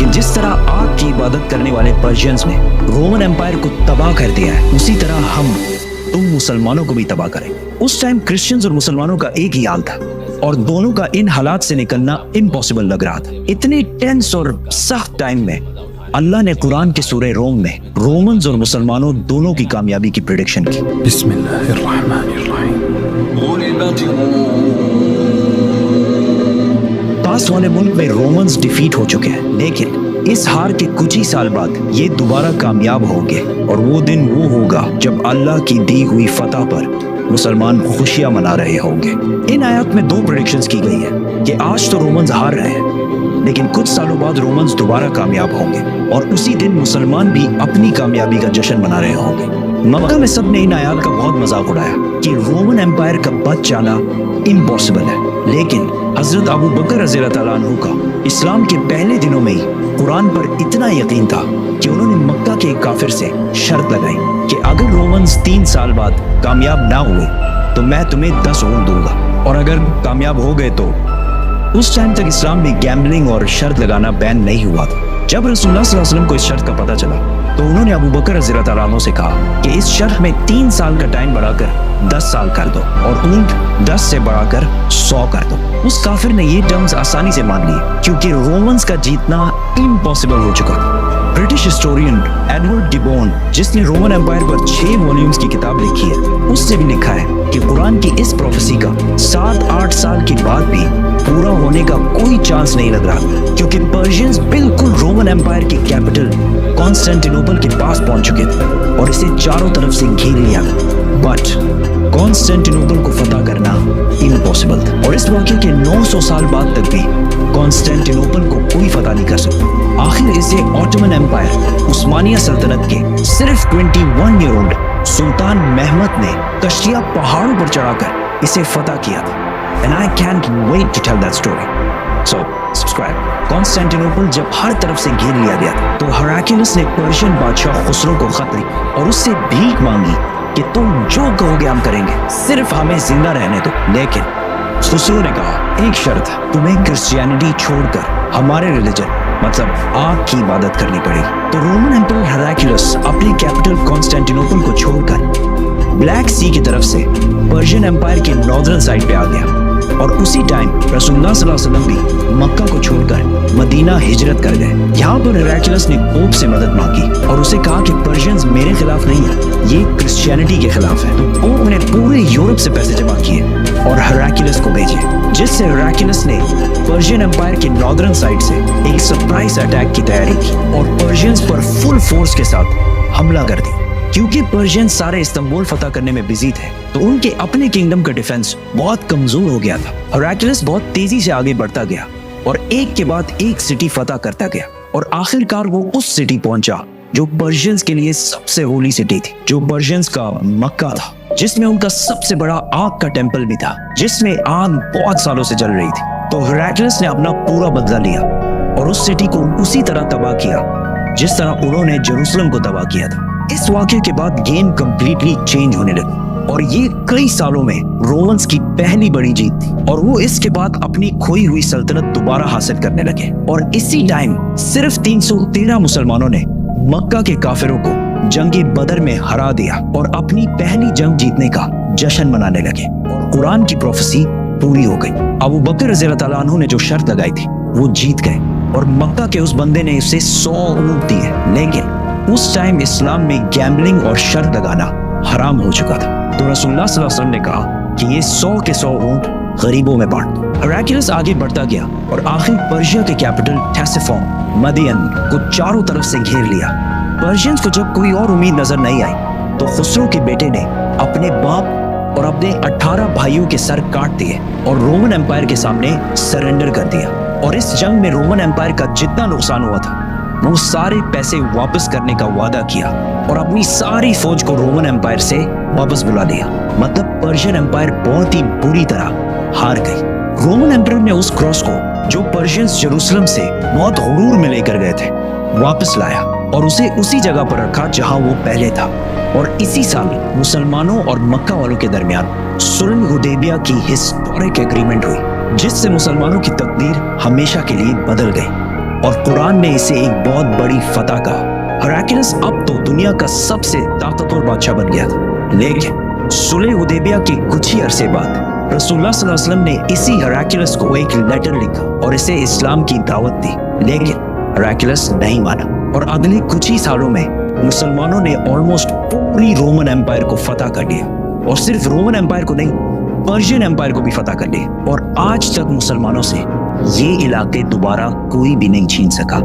کہ جس طرح آگ کی عبادت کرنے والے پرشینز نے رومن امپائر کو تباہ کر دیا ہے، اسی طرح ہم تم مسلمانوں کو بھی تباہ کریں۔ اس ٹائم کرسچنز اور مسلمانوں کا ایک ہی حال تھا اور دونوں کا ان حالات سے نکلنا امپاسبل لگ رہا تھا۔ اتنے ٹینس اور سخت ٹائم میں اللہ نے قرآن کے سورہ روم میں رومنز اور مسلمانوں دونوں کی کامیابی کی پریڈکشن کی۔ بسم اللہ الرحمن الرحیم۔ غلبت الروم پاس والے ملک میں رومنز ڈیفیٹ ہو چکے ہیں، لیکن اس ہار کے کچھ ہی سال بعد یہ دوبارہ کامیاب ہوں گے، اور وہ دن وہ ہوگا جب اللہ کی دی ہوئی فتح پر مسلمان خوشیاں منا رہے ہوں گے۔ ان آیات میں 2 پریڈکشنز کی گئی ہیں کہ آج تو رومنز ہار رہے ہیں، لیکن کچھ سالوں بعد رومنز دوبارہ کامیاب ہوں گے، اور اسی دن مسلمان بھی اپنی کامیابی کا جشن منا رہے ہوں گے۔ مکہ میں سب نے ان آیات کا بہت مذاق اڑایا کہ رومن امپائر کا بچ جانا امپاسبل ہے، لیکن حضرت ابو بکر رضی اللہ تعالیٰ عنہ کا اسلام کے پہلے دنوں میں ہی قرآن پر اتنا یقین تھا کہ انہوں نے مکہ کے ایک کافر سے شرط لگائی کہ اگر رومنز 3 سال بعد کامیاب نہ ہوئے تو میں تمہیں 10 اونٹ دوں گا، اور اگر کامیاب ہو گئے تو اس ٹائم تک اسلام میں گیمبلنگ اور شرط لگانا بین نہیں ہوا تھا۔ جب رسول اللہ صلی اللہ علیہ وسلم کو اس شرط کا پتہ چلا تو انہوں نے ابو بکر رضی اللہ تعالیٰ عنہ سے کہا کہ اس شرط میں 3 سال کا ٹائم بڑھا کر 10 سال کر دو، اور اونٹ 10 سے بڑھا کر 100 کر دو۔ اس کافر نے یہ ٹرمز آسانی سے مان لیے کیونکہ رومنز کا جیتنا امپاسبل ہو چکا تھا۔ برٹش ہسٹورین ایڈورڈ ڈیبون، جس نے رومن امپائر پر 6 والیومز کی کتاب لکھی ہے، اس نے بھی لکھا ہے کہ قرآن کی اس پروفیسی کا 7-8 سال کے بعد بھی پورا ہونے کا کوئی چانس نہیں لگ رہا، کیونکہ پرشینز بالکل رومن امپائر کی کیپٹل کانسٹینٹینوپل کے پاس پہنچ چکے تھے اور اسے چاروں طرف سے گھیر لیا، بٹ کانسٹینٹینوپل کو فتح کرنا امپاسبل تھا، اور اس واقعے کے 900 سال بعد تک بھی کانسٹینٹینوپل کو کوئی فتح نہیں کر سکتا۔ آخر اسے آٹومن امپائر عثمانیہ سلطنت کے صرف 21 ایئر اولڈ سلطان محمد نے کشتیاں پہاڑوں پر چڑھا کر اسے فتح کیا تھا۔ And I can't wait to tell that story. So, subscribe. کانسٹینٹینوپل جب ہر طرف سے گھیر لیا گیا تو ہراکلیس نے پرشین بادشاہ خسرو کو خط لکھا اور اس سے بھیک مانگی کہ تم جو کہو گے ہم کریں گے، صرف ہمیں زندہ رہنے دو۔ لیکن خسرو نے کہا ایک شرط ہے، تمہیں کرسچینٹی چھوڑ کر ہمارے ریلیجن مطلب آگ کی عبادت کرنی پڑے گی۔ تو رومن امپرر ہراکلیس اپنی کیپٹل کانسٹینٹینوپل کو چھوڑ کر بلیک سی کی طرف سے پرشین امپائر کے ناردرن سائڈ پہ آ گیا، اور اسی ٹائم رسول اللہ صلی اللہ علیہ وسلم بھی مکہ کو چھوڑ کر مدینہ ہجرت کر گئے۔ یہاں پر ہراکلیس نے پوپ سے مدد مانگی اور اسے کہا کہ پرشینز میرے خلاف نہیں ہیں، یہ کرسچینٹی کے خلاف ہے۔ تو پوپ نے پورے یورپ سے پیسے جمع کیے اور ہراکلیس کو بھیجے، جس سے ہراکلیس نے پرشین امپائر کے ناردرن سائڈ سے ایک سرپرائز اٹیک کی تیاری کی اور پرشینز پر فل فورس کے ساتھ حملہ کر دی۔ کیونکہ پرشینز سارے استنبول فتح کرنے میں بزی تھے تو ان کے اپنے کنگڈم کا ڈیفنس بہت کمزور ہو گیا تھا۔ ہراکلیس بہت تیزی سے آگے بڑھتا گیا اور ایک کے بعد ایک سٹی فتح کرتا گیا، اور آخر کار وہ اس سٹی پہنچا جو پرشینز کے لیے سب سے ہولی سٹی تھی، جو پرشینز کا مکہ تھا، جس میں ان کا سب سے بڑا آگ کا ٹیمپل بھی تھا، جس میں آگ بہت سالوں سے جل رہی تھی۔ تو ہراکلیس نے اپنا پورا بدلہ لیا اور اس سٹی کو اسی طرح تباہ کیا جس طرح انہوں نے جیروسلم کو تباہ کیا تھا۔ اس واقعے کے بعد گیم کمپلیٹلی چینج ہونے لگا، اور یہ کئی سالوں میں رومنز کی پہلی بڑی جیت تھی، اور وہ اس کے بعد اپنی کھوئی ہوئی سلطنت دوبارہ حاصل کرنے لگے۔ اور اسی ٹائم صرف 313 مسلمانوں نے مکہ کے کافروں کو جنگ بدر میں ہرا دیا اور اپنی پہلی جنگ جیتنے کا جشن منانے لگے، اور قرآن کی پروفیسی پوری ہو گئی۔ ابو بکر رضی اللہ تعالیٰ عنہ نے جو شرط لگائی تھی وہ جیت گئے، اور مکہ کے اس بندے نے اسے 100 اونٹ دیے، لیکن اس ٹائم اسلام میں گیمبلنگ اور شرط لگانا حرام ہو چکا تھا۔ تو رسول اللہ صلی اللہ علیہ وسلم نے کہا کہ یہ 100 کے 100 اونٹ غریبوں میں بانٹ دو۔ ہراکلیس آگے بڑھتا گیا اور آخر پرشیا کے کیپٹل ٹیسیفون مدین کو چاروں طرف سے گھیر لیا۔ پرشینز کو جب کوئی اور امید نظر نہیں آئی تو خسرو کے بیٹے نے اپنے باپ اور اپنے 18 بھائیوں کے سر کاٹ دیے اور رومن امپائر کے سامنے سرنڈر کر دیا، اور اس جنگ میں رومن امپائر کا جتنا نقصان ہوا تھا وہ سارے پیسے واپس کرنے کا وعدہ کیا اور اپنی ساری فوج کو رومن امپائر سے واپس بلا لیا۔ مطلب پرشین امپائر بہت ہی بری طرح ہار گئی۔ رومن امپائر نے اس کراس کو جو پرشینز جیروسلم سے بہت غرور میں لے کر گئے تھے واپس لایا اور اسے اسی جگہ پر رکھا جہاں وہ پہلے تھا، اور اسی سال مسلمانوں اور مکہ والوں کے درمیان صلح حدیبیہ کی ہسٹورک ایگریمنٹ ہوئی، جس سے مسلمانوں کی تقدیر ہمیشہ کے لیے بدل گئی۔ اور قرآن نے اسے ایک بہت بڑی فتح کہا۔ ہراکلس اب تو دنیا کا سب سے طاقتور بادشاہ بن گیا تھا، لیکن صلح حدیبیہ کے کچھ ہی عرصے بعد رسول اللہ صلی اللہ علیہ وسلم نے اسی ہراکلس کو ایک لیٹر لکھا اور اسے اسلام کی دعوت دی، لیکن ہراکلس نہیں مانا، اور اگلے کچھ ہی سالوں میں مسلمانوں نے آلموسٹ پوری رومن ایمپائر کو فتح کر لیا، اور صرف رومن ایمپائر کو نہیں، پرشین ایمپائر کو بھی فتح کر لیا، اور آج تک مسلمانوں سے یہ علاقے دوبارہ کوئی بھی نہیں چھین سکا۔